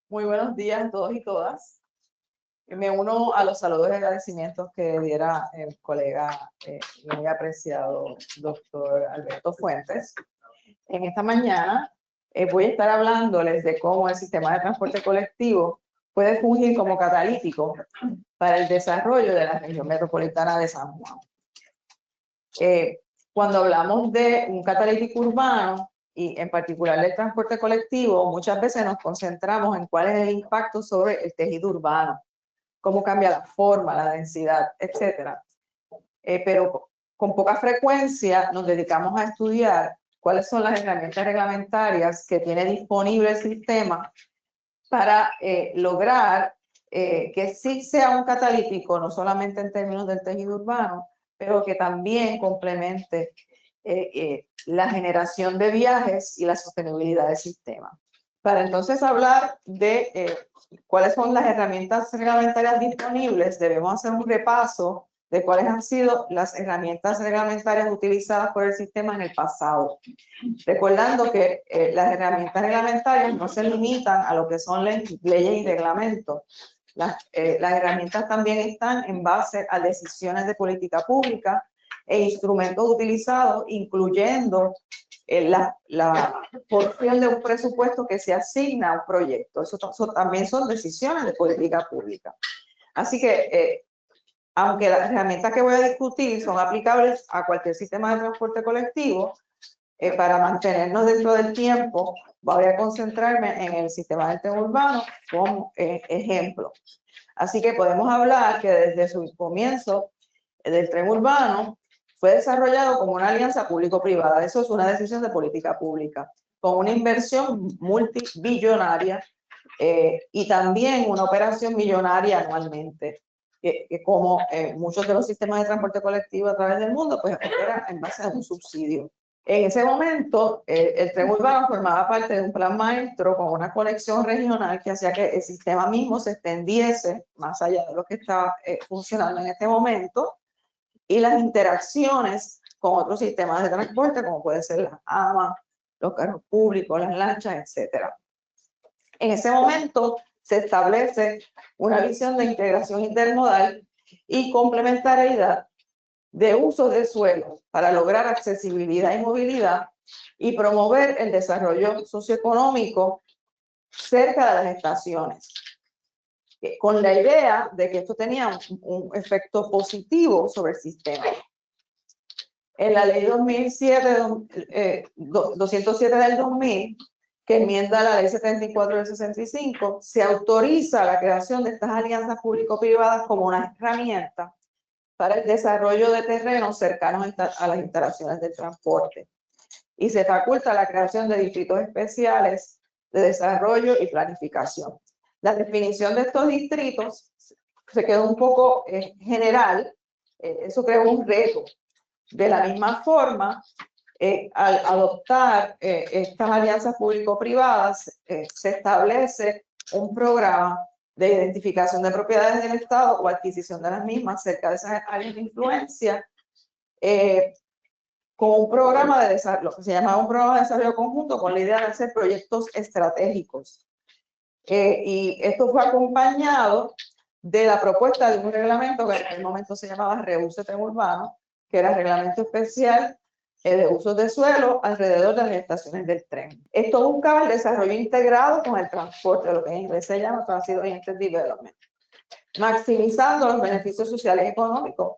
Muy buenos días a todos y todas. Me uno a los saludos y agradecimientos que diera el colega muy apreciado doctor Alberto Fuentes. En esta mañana voy a estar hablándoles de cómo el sistema de transporte colectivo puede fungir como catalítico para el desarrollo de la región metropolitana de San Juan. Cuando hablamos de un catalítico urbano, y en particular del transporte colectivo, muchas veces nos concentramos en cuál es el impacto sobre el tejido urbano, cómo cambia la forma, la densidad, etcétera. Pero con poca frecuencia nos dedicamos a estudiar cuáles son las herramientas reglamentarias que tiene disponible el sistema para lograr que sí sea un catalítico, no solamente en términos del tejido urbano, pero que también complemente la generación de viajes y la sostenibilidad del sistema. Para entonces hablar de cuáles son las herramientas reglamentarias disponibles, debemos hacer un repaso de cuáles han sido las herramientas reglamentarias utilizadas por el sistema en el pasado. Recordando que las herramientas reglamentarias no se limitan a lo que son leyes y reglamentos. Las herramientas también están en base a decisiones de política pública e instrumentos utilizados, incluyendo la porción de un presupuesto que se asigna a un proyecto. Eso también son decisiones de política pública. Así que, aunque las herramientas que voy a discutir son aplicables a cualquier sistema de transporte colectivo, para mantenernos dentro del tiempo, voy a concentrarme en el sistema del tren urbano como ejemplo. Así que podemos hablar que desde su comienzo del tren urbano fue desarrollado como una alianza público-privada. Eso es una decisión de política pública, con una inversión multibillonaria y también una operación millonaria anualmente, que como muchos de los sistemas de transporte colectivo a través del mundo, pues opera en base a un subsidio. En ese momento, el tren urbano formaba parte de un plan maestro con una conexión regional que hacía que el sistema mismo se extendiese más allá de lo que estaba funcionando en este momento, y las interacciones con otros sistemas de transporte, como puede ser las AMA, los carros públicos, las lanchas, etc. En ese momento se establece una visión de integración intermodal y complementariedad de uso de suelo para lograr accesibilidad y movilidad y promover el desarrollo socioeconómico cerca de las estaciones, con la idea de que esto tenía un efecto positivo sobre el sistema. En la ley 207 del 2000, que enmienda la ley 74 del 65, se autoriza la creación de estas alianzas público-privadas como una herramienta para el desarrollo de terrenos cercanos a las instalaciones del transporte. Y se faculta la creación de distritos especiales de desarrollo y planificación. La definición de estos distritos se quedó un poco general, eso creó un reto. De la misma forma, al adoptar estas alianzas público-privadas, se establece un programa de identificación de propiedades del Estado o adquisición de las mismas cerca de esas áreas de influencia, con un programa de desarrollo, lo que se llama un programa de desarrollo conjunto, con la idea de hacer proyectos estratégicos. Y esto fue acompañado de la propuesta de un reglamento que en aquel momento se llamaba Reuso Tren Urbano, que era reglamento especial de usos de suelo alrededor de las estaciones del tren. Esto buscaba el desarrollo integrado con el transporte, lo que en inglés se llama Transit Oriented Development, maximizando los beneficios sociales y económicos,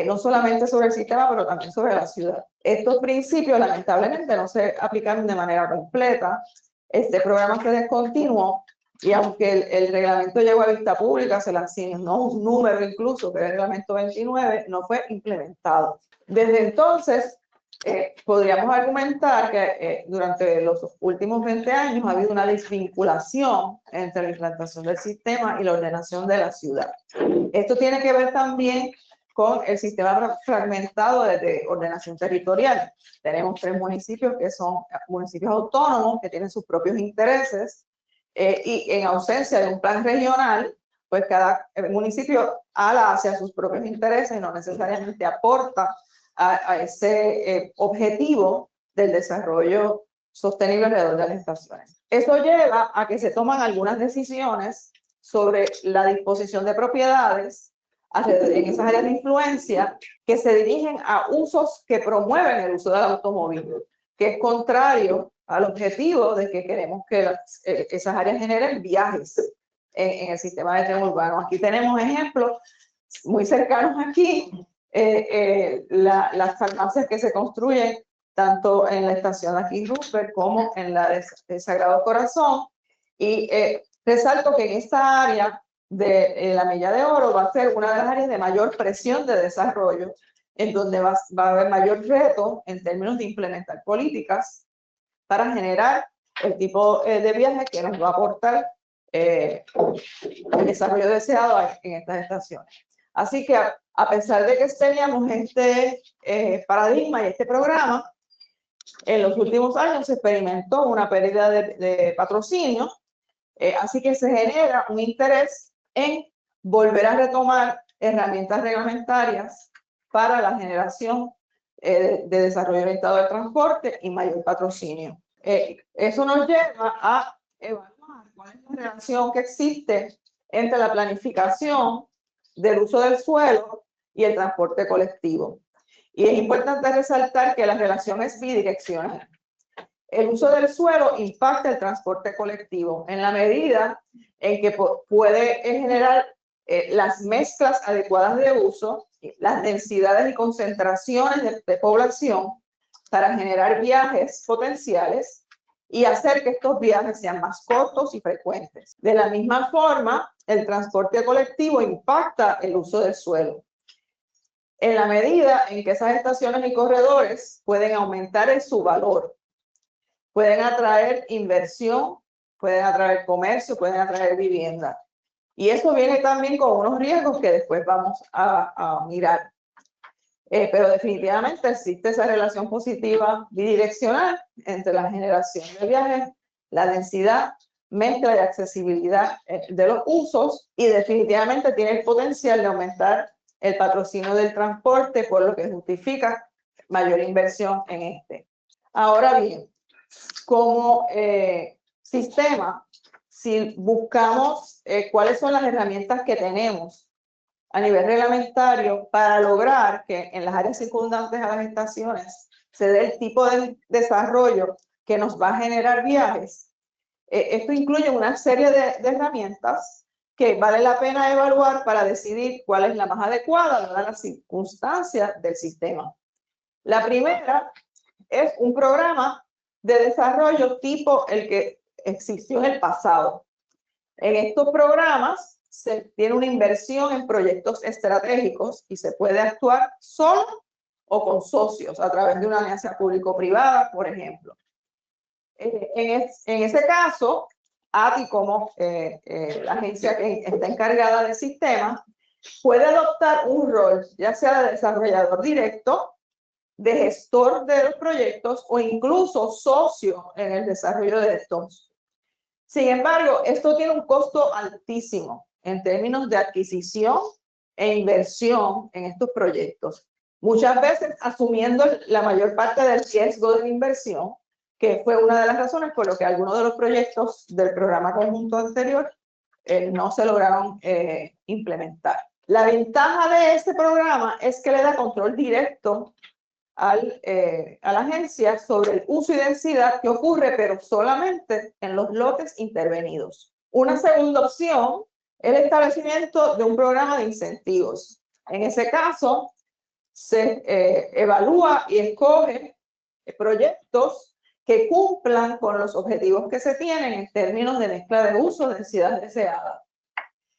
no solamente sobre el sistema, pero también sobre la ciudad. Estos principios, lamentablemente, no se aplicaron de manera completa. Este programa se descontinuó y aunque el reglamento llegó a vista pública, se le asignó un número incluso, que era el reglamento 29, no fue implementado. Desde entonces, podríamos argumentar que durante los últimos 20 años ha habido una desvinculación entre la implantación del sistema y la ordenación de la ciudad. Esto tiene que ver también con el sistema fragmentado de ordenación territorial. Tenemos 3 municipios que son municipios autónomos que tienen sus propios intereses y en ausencia de un plan regional, pues cada municipio ala hacia sus propios intereses y no necesariamente aporta a ese objetivo del desarrollo sostenible alrededor de las estaciones. Eso lleva a que se toman algunas decisiones sobre la disposición de propiedades en esas áreas de influencia que se dirigen a usos que promueven el uso del automóvil, que es contrario al objetivo de que queremos que esas áreas generen viajes en el sistema de tren urbano. Aquí tenemos ejemplos muy cercanos aquí, las farmacias que se construyen tanto en la estación aquí Roosevelt como en la de Sagrado Corazón, y resalto que en esta área de la Milla de Oro va a ser una de las áreas de mayor presión de desarrollo, en donde va a haber mayor reto en términos de implementar políticas para generar el tipo de viaje que nos va a aportar el desarrollo deseado en estas estaciones. Así que a pesar de que teníamos este paradigma y este programa, en los últimos años se experimentó una pérdida de patrocinio, así que se genera un interés en volver a retomar herramientas reglamentarias para la generación de desarrollo orientado al transporte y mayor patrocinio. Eso nos lleva a evaluar cuál es la relación que existe entre la planificación del uso del suelo y el transporte colectivo. Y es importante resaltar que la relación es bidireccional. El uso del suelo impacta el transporte colectivo en la medida en que puede generar las mezclas adecuadas de uso, las densidades y concentraciones de población para generar viajes potenciales y hacer que estos viajes sean más cortos y frecuentes. De la misma forma, el transporte colectivo impacta el uso del suelo, en la medida en que esas estaciones y corredores pueden aumentar su valor, pueden atraer inversión, pueden atraer comercio, pueden atraer vivienda. Y eso viene también con unos riesgos que después vamos a mirar. Pero definitivamente existe esa relación positiva bidireccional entre la generación de viajes, la densidad, mezcla y accesibilidad de los usos, y definitivamente tiene el potencial de aumentar el patrocinio del transporte, por lo que justifica mayor inversión en este. Ahora bien, como sistema, si buscamos cuáles son las herramientas que tenemos a nivel reglamentario para lograr que en las áreas circundantes a las estaciones se dé el tipo de desarrollo que nos va a generar viajes, esto incluye una serie de herramientas que vale la pena evaluar para decidir cuál es la más adecuada dadas las circunstancias del sistema. La primera es un programa de desarrollo tipo el que existió en el pasado. En estos programas se tiene una inversión en proyectos estratégicos y se puede actuar solo o con socios a través de una alianza público-privada, por ejemplo. En ese caso, ATI, como la agencia que está encargada del sistema, puede adoptar un rol, ya sea de desarrollador directo, de gestor de los proyectos o incluso socio en el desarrollo de estos. Sin embargo, esto tiene un costo altísimo en términos de adquisición e inversión en estos proyectos. Muchas veces asumiendo la mayor parte del riesgo de la inversión, que fue una de las razones por lo que algunos de los proyectos del programa conjunto anterior no se lograron implementar. La ventaja de este programa es que le da control directo a la agencia sobre el uso y densidad que ocurre, pero solamente en los lotes intervenidos. Una segunda opción es el establecimiento de un programa de incentivos. En ese caso, se evalúa y escoge proyectos que cumplan con los objetivos que se tienen en términos de mezcla de uso, densidad deseada.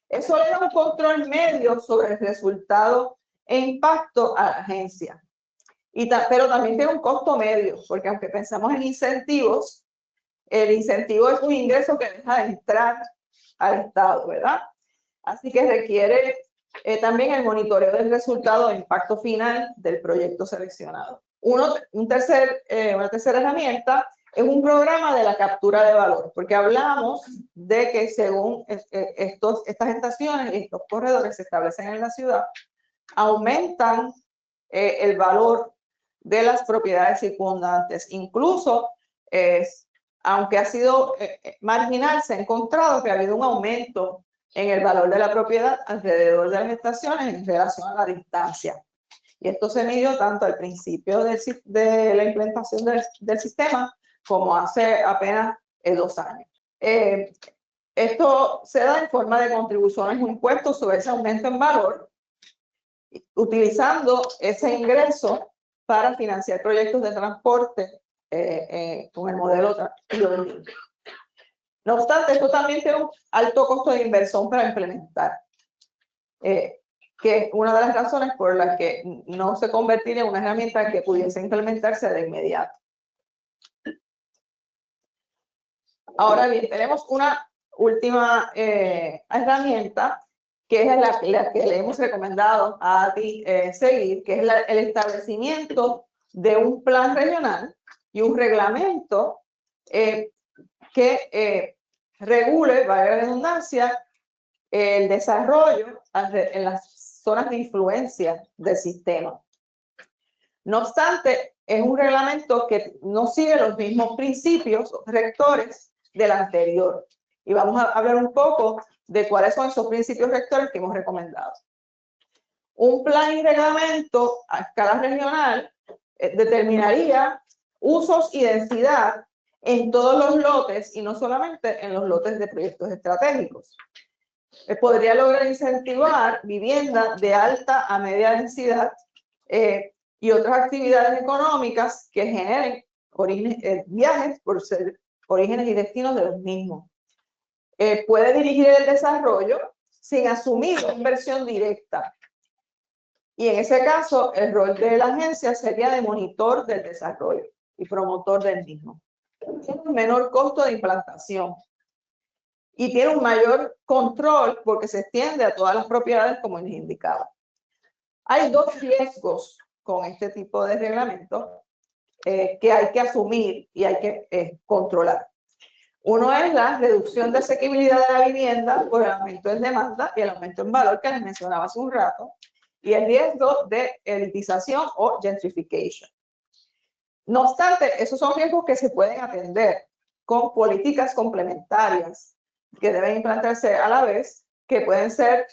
Eso le da un control medio sobre el resultado e impacto a la agencia. Pero también tiene un costo medio, porque aunque pensamos en incentivos, el incentivo es un ingreso que deja de entrar al Estado, ¿verdad? Así que requiere también el monitoreo del resultado de impacto final del proyecto seleccionado. Una tercera herramienta es un programa de la captura de valor, porque hablamos de que según estas estaciones y estos corredores se establecen en la ciudad, aumentan el valor de las propiedades circundantes. Incluso aunque ha sido marginal, se ha encontrado que ha habido un aumento en el valor de la propiedad alrededor de las estaciones en relación a la distancia. Y esto se midió tanto al principio de la implementación del sistema como hace apenas 2 años. Esto se da en forma de contribuciones o impuestos sobre ese aumento en valor, utilizando ese ingreso para financiar proyectos de transporte con el modelo TOD. No obstante, esto también tiene un alto costo de inversión para implementar, que es una de las razones por las que no se convertiría en una herramienta que pudiese implementarse de inmediato. Ahora bien, tenemos una última herramienta, que es la que le hemos recomendado a ti seguir, que es el establecimiento de un plan regional y un reglamento que regule, valga la redundancia, el desarrollo en las zonas de influencia del sistema. No obstante, es un reglamento que no sigue los mismos principios rectores del anterior. Y vamos a hablar un poco de cuáles son esos principios rectores que hemos recomendado. Un plan y reglamento a escala regional determinaría usos y densidad en todos los lotes y no solamente en los lotes de proyectos estratégicos. Podría lograr incentivar vivienda de alta a media densidad y otras actividades económicas que generen viajes por ser orígenes y destinos de los mismos. Puede dirigir el desarrollo sin asumir inversión directa. Y en ese caso, el rol de la agencia sería de monitor del desarrollo y promotor del mismo. Tiene un menor costo de implantación y tiene un mayor control porque se extiende a todas las propiedades como les indicaba. Hay 2 riesgos con este tipo de reglamento que hay que asumir y hay que controlar. Uno es la reducción de asequibilidad de la vivienda por el aumento en demanda y el aumento en valor que les mencionaba hace un rato, y el riesgo de elitización o gentrification. No obstante, esos son riesgos que se pueden atender con políticas complementarias que deben implantarse a la vez, que pueden ser,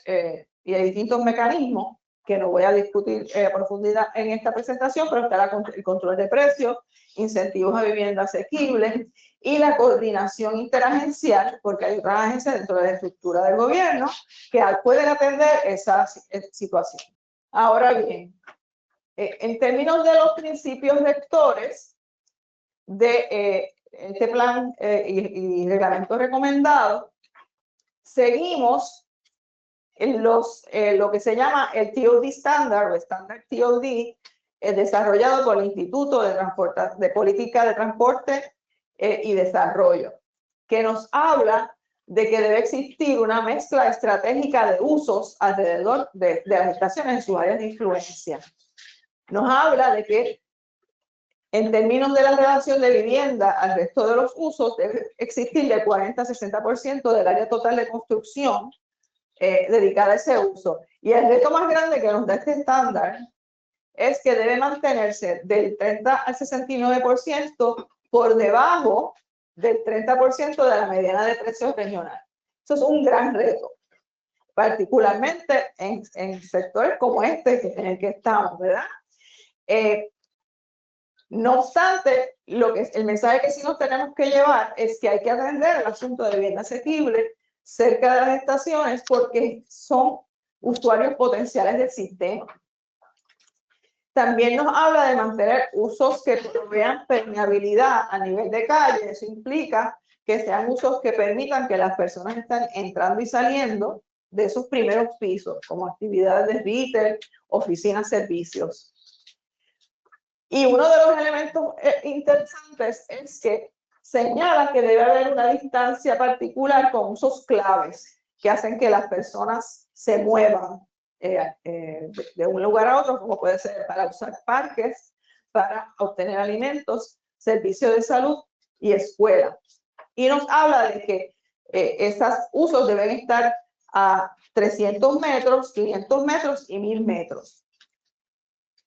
y hay distintos mecanismos que no voy a discutir a profundidad en esta presentación, pero está el control de precios, incentivos a vivienda asequible y la coordinación interagencial, porque hay otras agencias dentro de la estructura del gobierno que pueden atender esa situación. Ahora bien, en términos de los principios rectores de este plan y reglamento recomendado, seguimos lo que se llama el TOD Standard o Standard TOD, desarrollado por el Instituto de Política de Transporte y Desarrollo, que nos habla de que debe existir una mezcla estratégica de usos alrededor de las estaciones en sus áreas de influencia. Nos habla de que en términos de la relación de vivienda al resto de los usos debe existir del 40 a 60% del área total de construcción dedicada a ese uso. Y el reto más grande que nos da este estándar es que debe mantenerse del 30 al 69% por debajo del 30% de la mediana de precios regional. Eso es un gran reto, particularmente en sectores como este en el que estamos, ¿verdad? No obstante, el mensaje que sí nos tenemos que llevar es que hay que atender el asunto de vivienda asequible cerca de las estaciones porque son usuarios potenciales del sistema. También nos habla de mantener usos que provean permeabilidad a nivel de calle. Eso implica que sean usos que permitan que las personas estén entrando y saliendo de esos primeros pisos, como actividades de retail, oficinas, servicios. Y uno de los elementos interesantes es que señala que debe haber una distancia particular con usos claves que hacen que las personas se muevan de un lugar a otro, como puede ser para usar parques, para obtener alimentos, servicios de salud y escuela. Y nos habla de que esos usos deben estar a 300 metros, 500 metros y 1000 metros.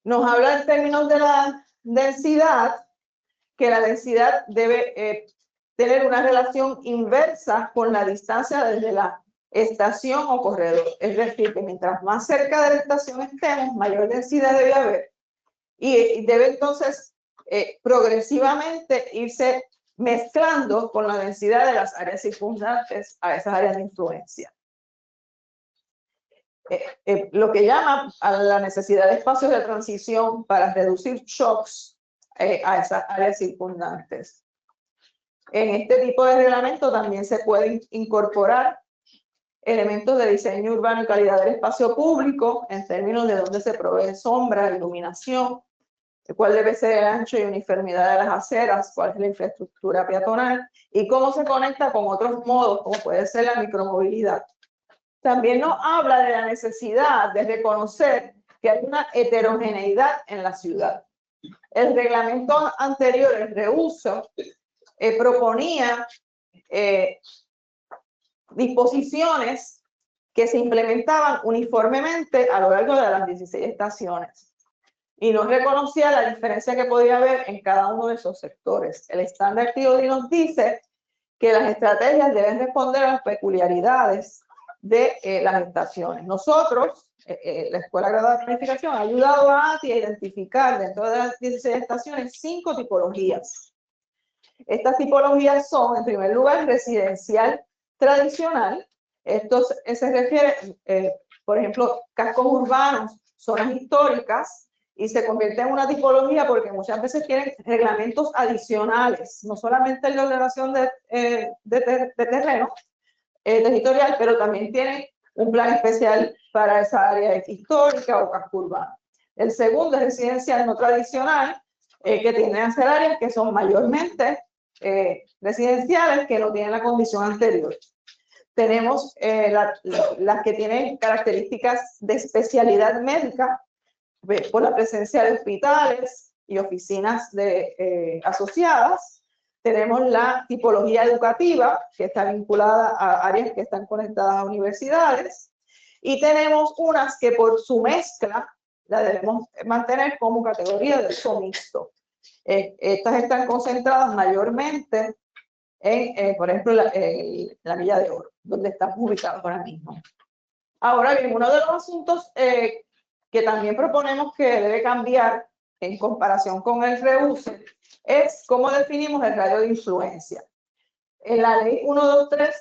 Nos habla en términos de la densidad que la densidad debe tener una relación inversa con la distancia desde la estación o corredor. Es decir, que mientras más cerca de la estación estemos, mayor densidad debe haber. Y debe entonces progresivamente irse mezclando con la densidad de las áreas circundantes a esas áreas de influencia. Lo que llama a la necesidad de espacios de transición para reducir shocks a esas áreas circundantes. En este tipo de reglamento también se pueden incorporar elementos de diseño urbano y calidad del espacio público en términos de dónde se provee sombra, iluminación, cuál debe ser el ancho y uniformidad de las aceras, cuál es la infraestructura peatonal y cómo se conecta con otros modos, como puede ser la micromovilidad. También nos habla de la necesidad de reconocer que hay una heterogeneidad en la ciudad. El reglamento anterior, el reuso, proponía disposiciones que se implementaban uniformemente a lo largo de las 16 estaciones y no reconocía la diferencia que podía haber en cada uno de esos sectores. El estándar TOD nos dice que las estrategias deben responder a las peculiaridades de las estaciones. Nosotros, la Escuela Graduada de Planificación, ha ayudado a ATI a identificar dentro de las 16 estaciones 5 tipologías. Estas tipologías son, en primer lugar, residencial tradicional. Esto se refiere, por ejemplo, cascos urbanos, zonas históricas, y se convierte en una tipología porque muchas veces tienen reglamentos adicionales, no solamente en la ordenación de terreno territorial, pero también tienen un plan especial para esa área histórica o casco urbano. El segundo es residencial no tradicional, que tienden a ser áreas que son mayormente residenciales, que no tienen la condición anterior. Tenemos las que tienen características de especialidad médica, por la presencia de hospitales y oficinas asociadas. Tenemos la tipología educativa, que está vinculada a áreas que están conectadas a universidades. Y tenemos unas que por su mezcla la debemos mantener como categoría de uso mixto. Estas están concentradas mayormente en, por ejemplo, la Milla de Oro, donde estamos ubicados ahora mismo. Ahora bien, uno de los asuntos que también proponemos que debe cambiar en comparación con el reuse es cómo definimos el radio de influencia. En la ley 123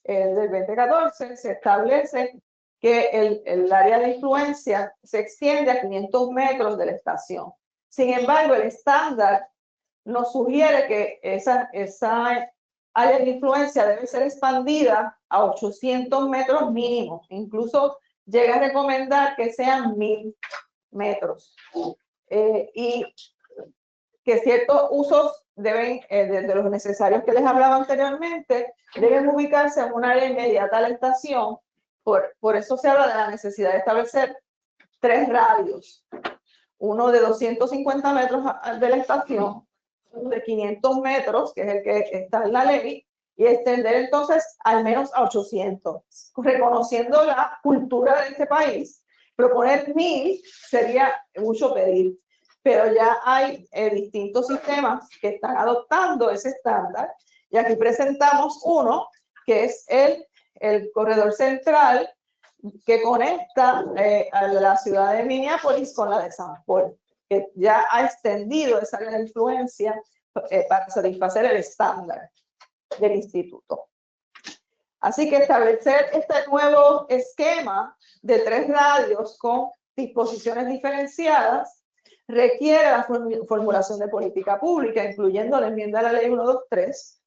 del 2014 se establece que el área de influencia se extiende a 500 metros de la estación. Sin embargo, el estándar nos sugiere que esa área de influencia debe ser expandida a 800 metros mínimo. Incluso llega a recomendar que sean 1000 metros. Y que ciertos usos deben, de los necesarios que les hablaba anteriormente, deben ubicarse en un área inmediata a la estación. Por eso se habla de la necesidad de establecer 3 radios. Uno de 250 metros de la estación, uno de 500 metros, que es el que está en la ley, y extender entonces al menos a 800. Reconociendo la cultura de este país, proponer 1000 sería mucho pedir, pero ya hay distintos sistemas que están adoptando ese estándar, y aquí presentamos uno que es el corredor central que conecta a la ciudad de Minneapolis con la de San Paul, que ya ha extendido esa área de influencia para satisfacer el estándar del instituto. Así que establecer este nuevo esquema de 3 radios con disposiciones diferenciadas requiere la formulación de política pública, incluyendo la enmienda a la ley 123,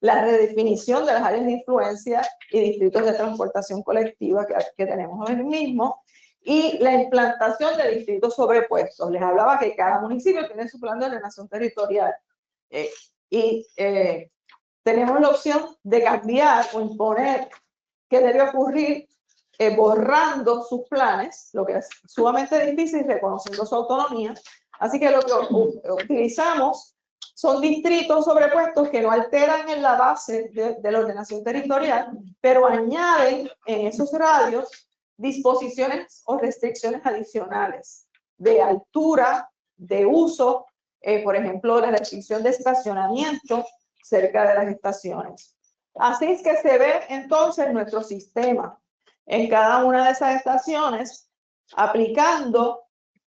la redefinición de las áreas de influencia y distritos de transportación colectiva que tenemos hoy mismo, y la implantación de distritos sobrepuestos. Les hablaba que cada municipio tiene su plan de ordenación territorial. Tenemos la opción de cambiar o imponer qué debe ocurrir borrando sus planes, lo que es sumamente difícil, reconociendo su autonomía. Así que lo que utilizamos son distritos sobrepuestos que no alteran en la base de la ordenación territorial, pero añaden en esos radios disposiciones o restricciones adicionales de altura, de uso por ejemplo, la restricción de estacionamiento cerca de las estaciones. Así es que se ve entonces nuestro sistema en cada una de esas estaciones, aplicando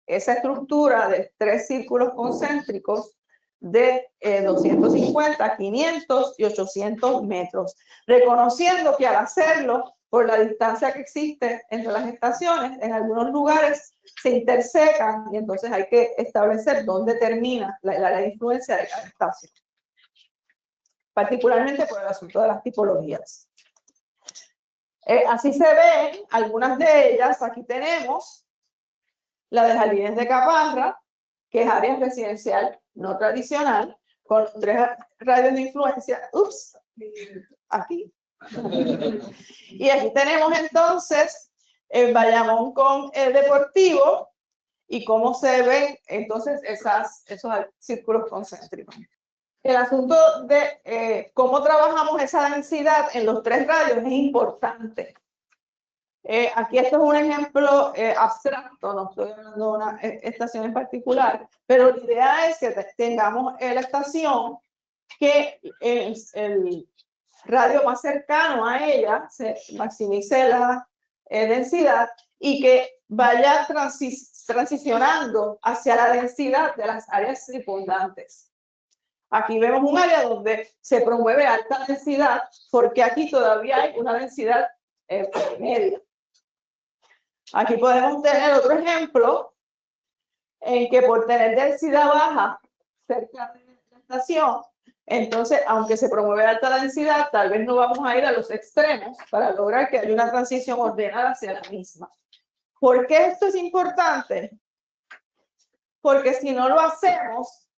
esa estructura de 3 círculos concéntricos de 250, 500 y 800 metros, reconociendo que al hacerlo, por la distancia que existe entre las estaciones, en algunos lugares se intersecan y entonces hay que establecer dónde termina la influencia de cada estación, particularmente por el asunto de las tipologías. Así se ven algunas de ellas. Aquí tenemos la de Jardines de Caparra, que es área residencial no tradicional, con 3 radios de influencia. Ups, aquí. Y aquí tenemos entonces el Bayamón con el Deportivo y cómo se ven entonces esos círculos concéntricos. El asunto de cómo trabajamos esa densidad en los 3 radios es importante. Aquí esto es un ejemplo abstracto, no estoy hablando de una estación en particular, pero la idea es que tengamos la estación que el radio más cercano a ella se maximice la densidad y que vaya transicionando hacia la densidad de las áreas circundantes. Aquí vemos un área donde se promueve alta densidad porque aquí todavía hay una densidad media. Aquí podemos tener otro ejemplo en que por tener densidad baja cerca de la estación, entonces, aunque se promueve alta densidad, tal vez no vamos a ir a los extremos para lograr que haya una transición ordenada hacia la misma. ¿Por qué esto es importante? Porque si no lo hacemos,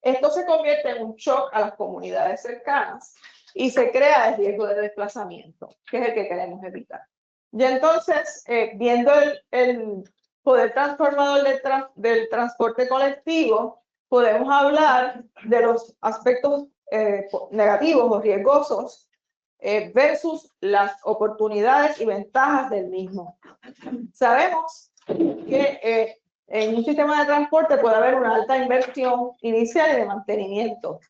esto se convierte en un shock a las comunidades cercanas y se crea el riesgo de desplazamiento, que es el que queremos evitar. Y entonces, viendo el poder transformador del transporte colectivo, podemos hablar de los aspectos negativos o riesgosos versus las oportunidades y ventajas del mismo. Sabemos que en un sistema de transporte puede haber una alta inversión inicial y de mantenimiento.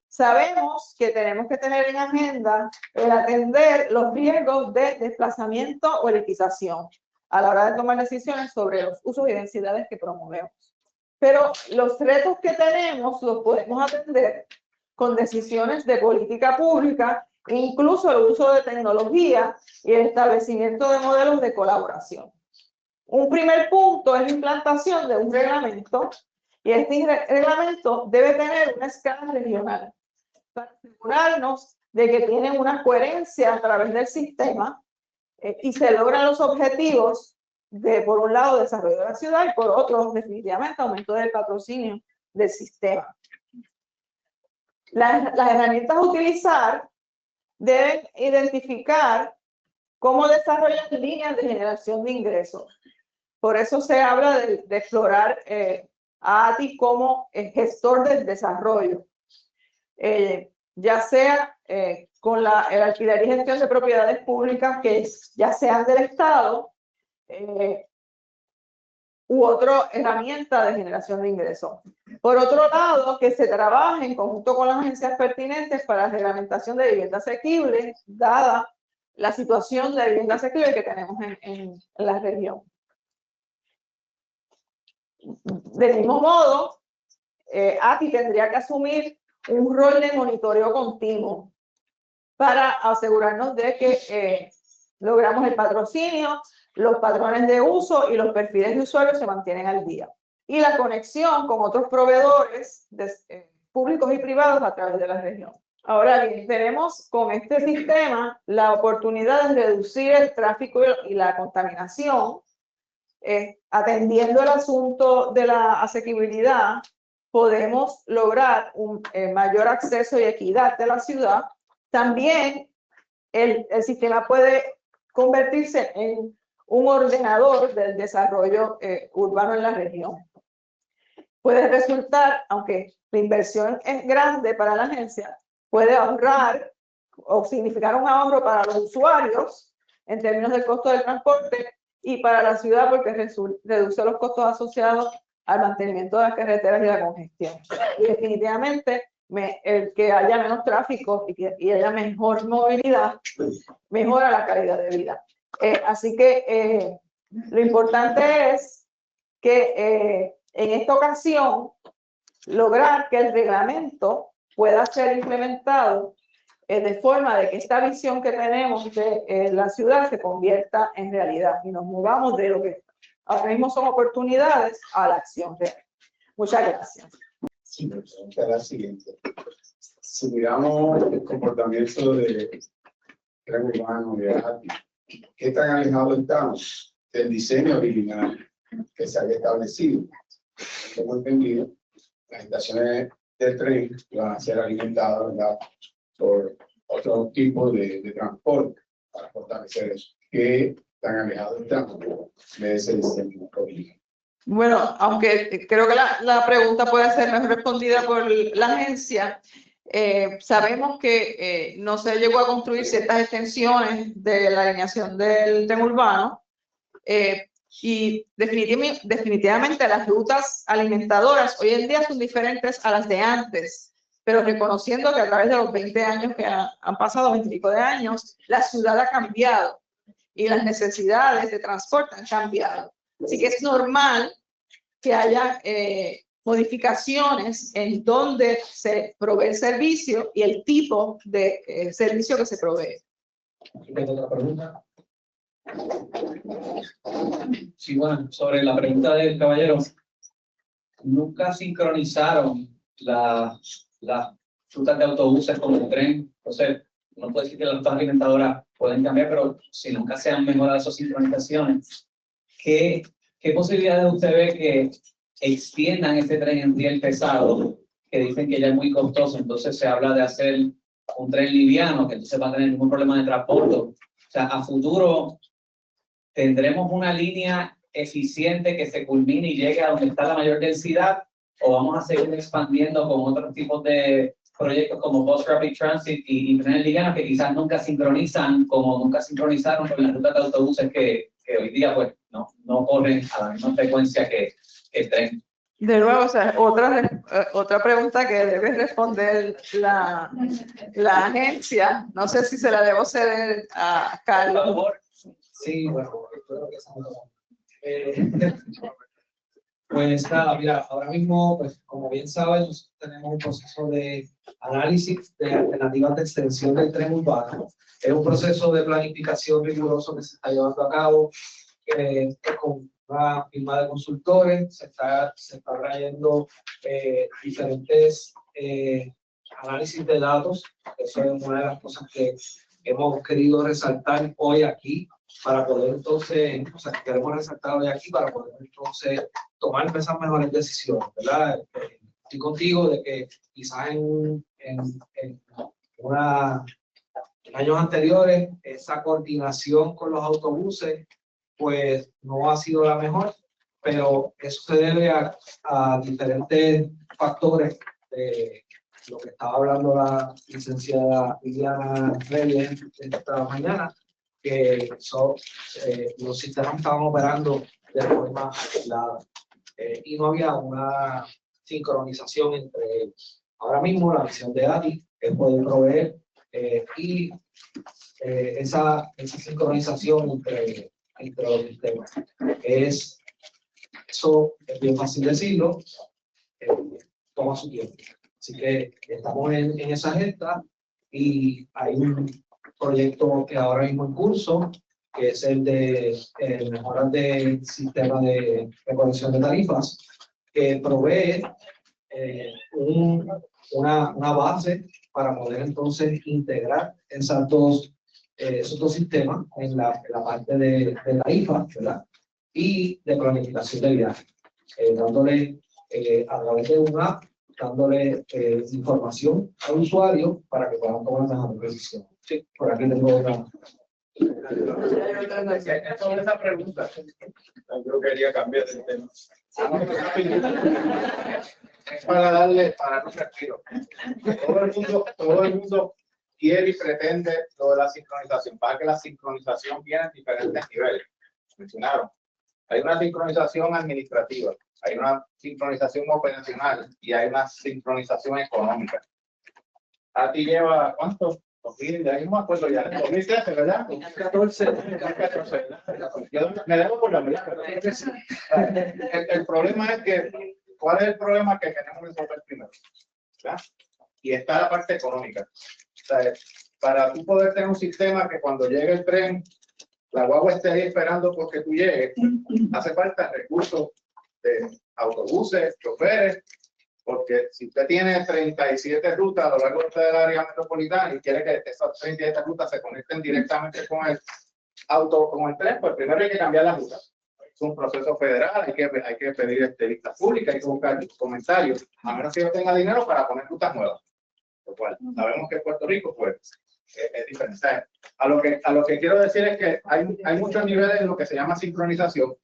Sabemos que tenemos que tener en agenda el atender los riesgos de desplazamiento o elitización a la hora de tomar decisiones sobre los usos y densidades que promovemos. Pero los retos que tenemos los podemos atender con decisiones de política pública, incluso el uso de tecnología y el establecimiento de modelos de colaboración. Un primer punto es la implantación de un reglamento, y este reglamento debe tener una escala regional para asegurarnos de que tienen una coherencia a través del sistema y se logran los objetivos de, por un lado, desarrollo de la ciudad y por otro, definitivamente, aumento del patrocinio del sistema. Las herramientas a utilizar deben identificar cómo desarrollar líneas de generación de ingresos. Por eso se habla de explorar a ATI como gestor del desarrollo, ya sea con el alquiler y gestión de propiedades públicas que ya sean del Estado u otra herramienta de generación de ingresos. Por otro lado, que se trabaje en conjunto con las agencias pertinentes para la reglamentación de vivienda asequible, dada la situación de vivienda asequible que tenemos en la región. Del mismo modo, ATI tendría que asumir un rol de monitoreo continuo para asegurarnos de que logramos el patrocinio, los patrones de uso y los perfiles de usuarios se mantienen al día. Y la conexión con otros proveedores públicos y privados a través de la región. Ahora bien, tenemos con este sistema la oportunidad de reducir el tráfico y la contaminación, atendiendo el asunto de la asequibilidad, podemos lograr un mayor acceso y equidad de la ciudad. También el sistema puede convertirse en un ordenador del desarrollo urbano en la región. Puede resultar, aunque la inversión es grande para la agencia, puede ahorrar o significar un ahorro para los usuarios en términos del costo del transporte y para la ciudad porque reduce los costos asociados al mantenimiento de las carreteras y la congestión. Y definitivamente el que haya menos tráfico y haya mejor movilidad mejora la calidad de vida. Así que lo importante es que en esta ocasión lograr que el reglamento pueda ser implementado de forma de que esta visión que tenemos de la ciudad se convierta en realidad y nos movamos de lo que ahora mismo son oportunidades a la acción real. Muchas gracias. Sí, me pregunta la siguiente. Si miramos el comportamiento de tren urbano de Ati, ¿qué tan alejado estamos del diseño original que se había establecido? Como entendido, las estaciones del tren van a ser alimentadas, ¿verdad?, por otro tipo de transporte para fortalecer eso. ¿Qué tan alejado estamos de ese diseño original? Bueno, aunque creo que la pregunta puede ser mejor respondida por la agencia, sabemos que no se llegó a construir ciertas extensiones de la alineación del tren urbano y definitivamente las rutas alimentadoras hoy en día son diferentes a las de antes, pero reconociendo que a través de los 20 años que han pasado, 20 y pico de años, la ciudad ha cambiado y las necesidades de transporte han cambiado. Así que es normal que haya modificaciones en donde se provee el servicio y el tipo de servicio que se provee. ¿Tengo otra pregunta? Sí, bueno, sobre la pregunta del caballero, nunca sincronizaron las rutas de autobuses con el tren. Entonces, no puede decir que las rutas alimentadoras pueden cambiar, pero si nunca se han mejorado esas sincronizaciones, ¿qué posibilidades usted ve que extiendan ese tren en riel pesado, que dicen que ya es muy costoso? Entonces se habla de hacer un tren liviano, que entonces va a tener ningún problema de transporte. O sea, a futuro tendremos una línea eficiente que se culmine y llegue a donde está la mayor densidad, o vamos a seguir expandiendo con otros tipos de proyectos como Bus Rapid Transit y trenes livianos que quizás nunca sincronizan, como nunca sincronizaron con las rutas de autobuses que hoy día pues no corren a la misma frecuencia que el tren. De nuevo, o sea, otra pregunta que debe responder la agencia. No sé si se la debo ceder a Carlos. Sí, bueno, espero que pues nada, mira, ahora mismo, pues como bien sabes, nosotros tenemos un proceso de análisis de alternativas de extensión del tren urbano. Es un proceso de planificación riguroso que se está llevando a cabo con una firma de consultores. Se está trayendo diferentes análisis de datos. Eso es una de las cosas que hemos querido resaltar hoy aquí para poder entonces, o sea, que queremos resaltar hoy aquí para poder entonces tomar esas mejores decisiones, ¿verdad? Estoy contigo de que quizás en años anteriores esa coordinación con los autobuses pues no ha sido la mejor, pero eso se debe a diferentes factores de lo que estaba hablando la licenciada Liliana Reyes esta mañana, que los sistemas estaban operando de forma aislada y no había una sincronización entre ellos. Ahora mismo la visión de ATI es poder proveer y esa sincronización entre los sistemas. Eso es bien fácil decirlo, toma su tiempo. Así que estamos en esa agenda y hay un proyecto que ahora mismo en curso, que es el de mejoras del sistema de recolección de tarifas, que provee una base para poder entonces integrar esos dos sistemas en la parte de tarifas, ¿verdad? Y de planificación de viaje, dándole a través de una app, dándole información al usuario para que puedan tomar mejor decisión. Sí, por aquí tengo una. Sobre esa pregunta, yo quería cambiar de tema. Para no respiro. Todo el mundo quiere y pretende lo de la sincronización. Para que la sincronización viene en diferentes niveles. Mencionaron. Hay una sincronización administrativa, Hay una sincronización operacional y hay una sincronización económica. ATI lleva, ¿cuánto? 2000, ahí no me acuerdo ya, 2013, ¿verdad? 2014, 2014. Yo me debo por la verdad, pero el problema es que, ¿cuál es el problema que queremos resolver primero? ¿Verdad? Y está la parte económica. O sea, para tú poder tener un sistema que cuando llegue el tren, la guagua esté ahí esperando porque tú llegues, hace falta recursos de autobuses, choferes, porque si usted tiene 37 rutas a lo largo del área metropolitana y quiere que esas 37 rutas se conecten directamente con el con el tren, pues primero hay que cambiar la ruta. Es un proceso federal, hay que pedir listas públicas, hay que buscar comentarios, a menos que yo tenga dinero para poner rutas nuevas. Lo cual sabemos que en Puerto Rico pues es diferente. A lo que quiero decir es que hay muchos niveles en lo que se llama sincronización.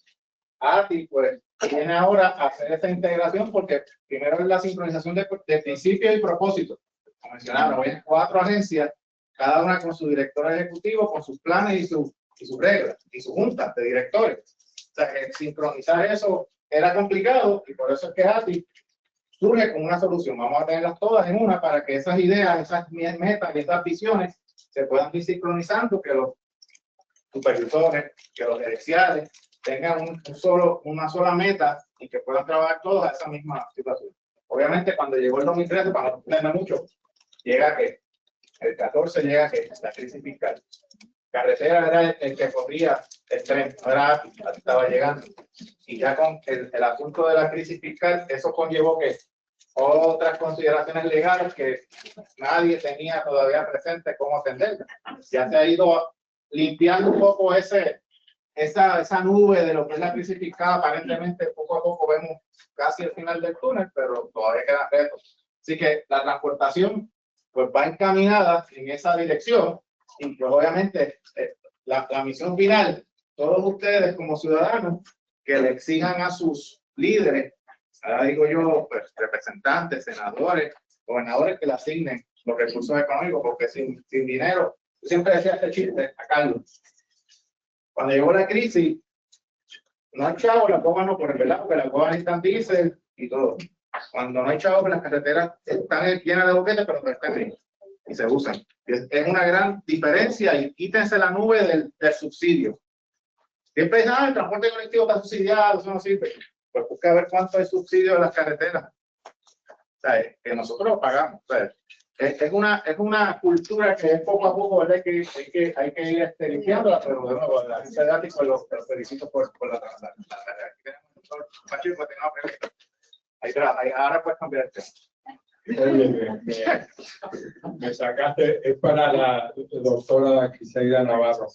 ATI pues viene ahora a hacer esta integración porque primero es la sincronización de principio y propósito. Como mencionaron, hay 4 agencias, cada una con su director ejecutivo, con sus planes y sus reglas, y su junta de directores. O sea, que sincronizar eso era complicado y por eso es que ATI surge con una solución. Vamos a tenerlas todas en una para que esas ideas, esas metas y esas visiones se puedan ir sincronizando, que los supervisores, que los gerenciales tengan una sola meta y que puedan trabajar todos a esa misma situación. Obviamente, cuando llegó el 2013, para no extenderme mucho, llega que el 14 llega que la crisis fiscal. Carretera era el que corría el tren, no era ATI, estaba llegando. Y ya con el asunto de la crisis fiscal, eso conllevó que otras consideraciones legales que nadie tenía todavía presente cómo atenderlas. Ya se ha ido limpiando un poco esa nube de lo que es la crisis fiscal. Aparentemente, poco a poco vemos casi el final del túnel, pero todavía quedan retos. Así que la transportación pues va encaminada en esa dirección y pues obviamente la misión final, todos ustedes como ciudadanos que le exijan a sus líderes, ahora digo yo, pues, representantes, senadores, gobernadores que le asignen los recursos económicos, porque sin dinero, yo siempre decía este chiste a Carlos, cuando llegó la crisis, no hay chavo, la coba no por el velado, porque la coba necesitan diésel y todo. Cuando no hay chavo, las carreteras están llenas de boquetes, pero no están ahí y se usan. Es una gran diferencia y quítense la nube del subsidio. Siempre dicen, el transporte colectivo está subsidiado, eso no sirve. Pues busca ver cuánto es subsidio de las carreteras. O sea, que nosotros lo pagamos. O sea, es una cultura que es poco a poco, ¿verdad? Hay que ir limpiándola, pero de nuevo, la agencia de ATI, los felicito por la trabajo. Ahora puedes cambiar el tema. Oye, me sacaste, es para la doctora Criseida Navarro.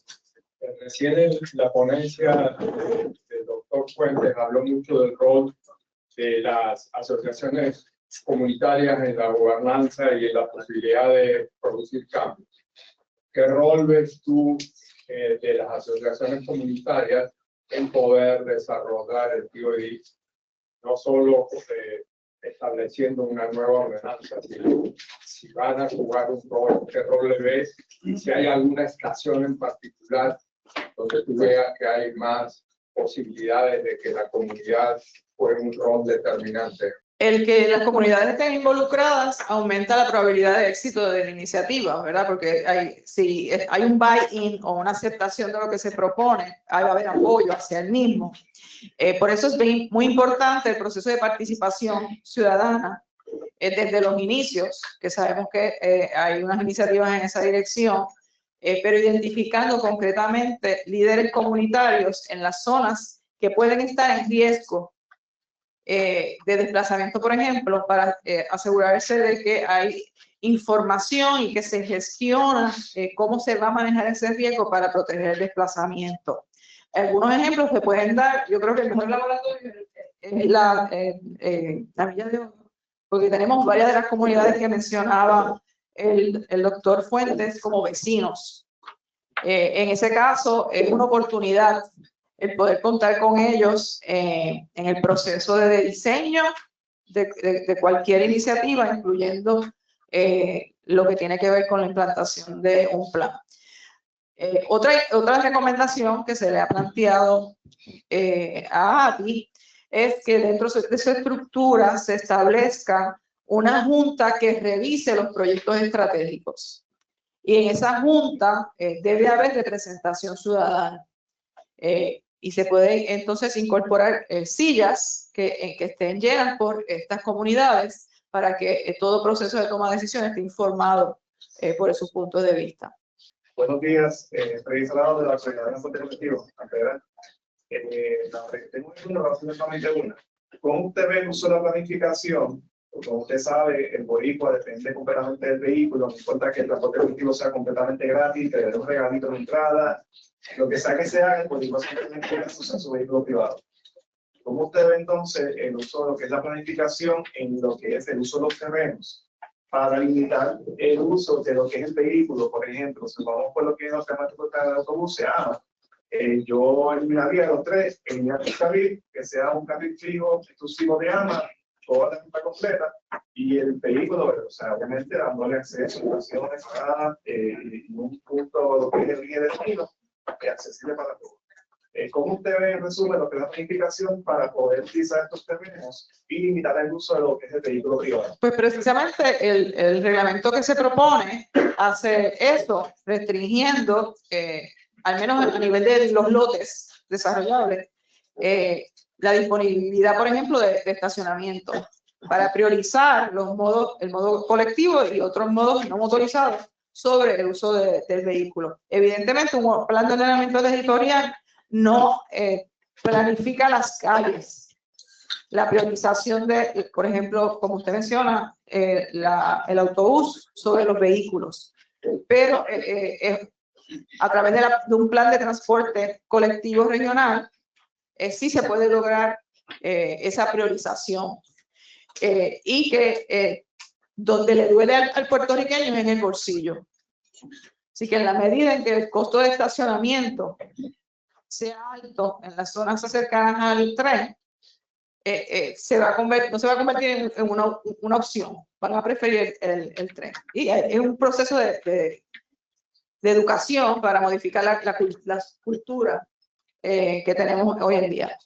Recién en la ponencia del doctor Fuentes habló mucho del rol de las asociaciones comunitarias en la gobernanza y en la posibilidad de producir cambios. ¿Qué rol ves tú de las asociaciones comunitarias en poder desarrollar el POD, no solo estableciendo una nueva ordenanza, sino si van a jugar un rol, qué rol le ves y si hay alguna estación en particular donde tú veas que hay más posibilidades de que la comunidad juegue un rol determinante? El que las comunidades estén involucradas aumenta la probabilidad de éxito de la iniciativa, ¿verdad? Porque si hay un buy-in o una aceptación de lo que se propone, ahí va a haber apoyo hacia el mismo. Por eso es muy importante el proceso de participación ciudadana desde los inicios, que sabemos que hay unas iniciativas en esa dirección, pero identificando concretamente líderes comunitarios en las zonas que pueden estar en riesgo de desplazamiento, por ejemplo, para asegurarse de que hay información y que se gestiona cómo se va a manejar ese riesgo para proteger el desplazamiento. Algunos ejemplos se pueden dar, yo creo que el mejor laboratorio es la Villa de Oro, porque tenemos varias de las comunidades que mencionaba el doctor Fuentes como vecinos. En ese caso es una oportunidad el poder contar con ellos en el proceso de diseño de cualquier iniciativa, incluyendo lo que tiene que ver con la implantación de un plan. Otra recomendación que se le ha planteado a ATI es que dentro de esa estructura se establezca una junta que revise los proyectos estratégicos. Y en esa junta debe haber representación ciudadana. Y se pueden entonces incorporar sillas que estén llenas por estas comunidades para que todo proceso de toma de decisiones esté informado por sus puntos de vista. Buenos días, estoy hablando de la Autoridad de Transporte Colectivo. Tengo una razón solamente una. ¿Cómo usted ve el uso de la planificación? Como usted sabe, el boricua depende completamente del vehículo, no importa que el transporte colectivo sea completamente gratis, que le dé un regalito de entrada, lo que sea que se haga, el boricua simplemente quiere usar su vehículo privado. ¿Cómo usted ve entonces el uso de lo que es la planificación en lo que es el uso de los terrenos para limitar el uso de lo que es el vehículo? Por ejemplo, si vamos por lo que es los temáticos de autobús, se ama. Yo eliminaría los tres, eliminaría el carril, que sea un carril fijo, exclusivo de AMA, toda la ruta completa, y el vehículo, o sea, obviamente dándole acceso a estaciones, y un punto, lo que es el línea de destino, accesible para todos. ¿Cómo usted ve en resumen lo que es la planificación para poder utilizar estos terrenos y limitar el uso de lo que es el vehículo privado? Pues precisamente el reglamento que se propone hace eso, restringiendo, al menos a nivel de los lotes desarrollables, la disponibilidad, por ejemplo, de estacionamiento, para priorizar el modo colectivo y otros modos no motorizados sobre el uso del vehículo. Evidentemente, un plan de ordenamiento territorial no planifica las calles. La priorización de, por ejemplo, como usted menciona, el autobús sobre los vehículos. Pero a través de un plan de transporte colectivo regional, sí se puede lograr esa priorización. Y que donde le duele al puertorriqueño es en el bolsillo. Así que en la medida en que el costo de estacionamiento sea alto en las zonas cercanas al tren, no se va a convertir en una opción. Van a preferir el tren. Y es un proceso de educación para modificar la cultura que tenemos hoy en día.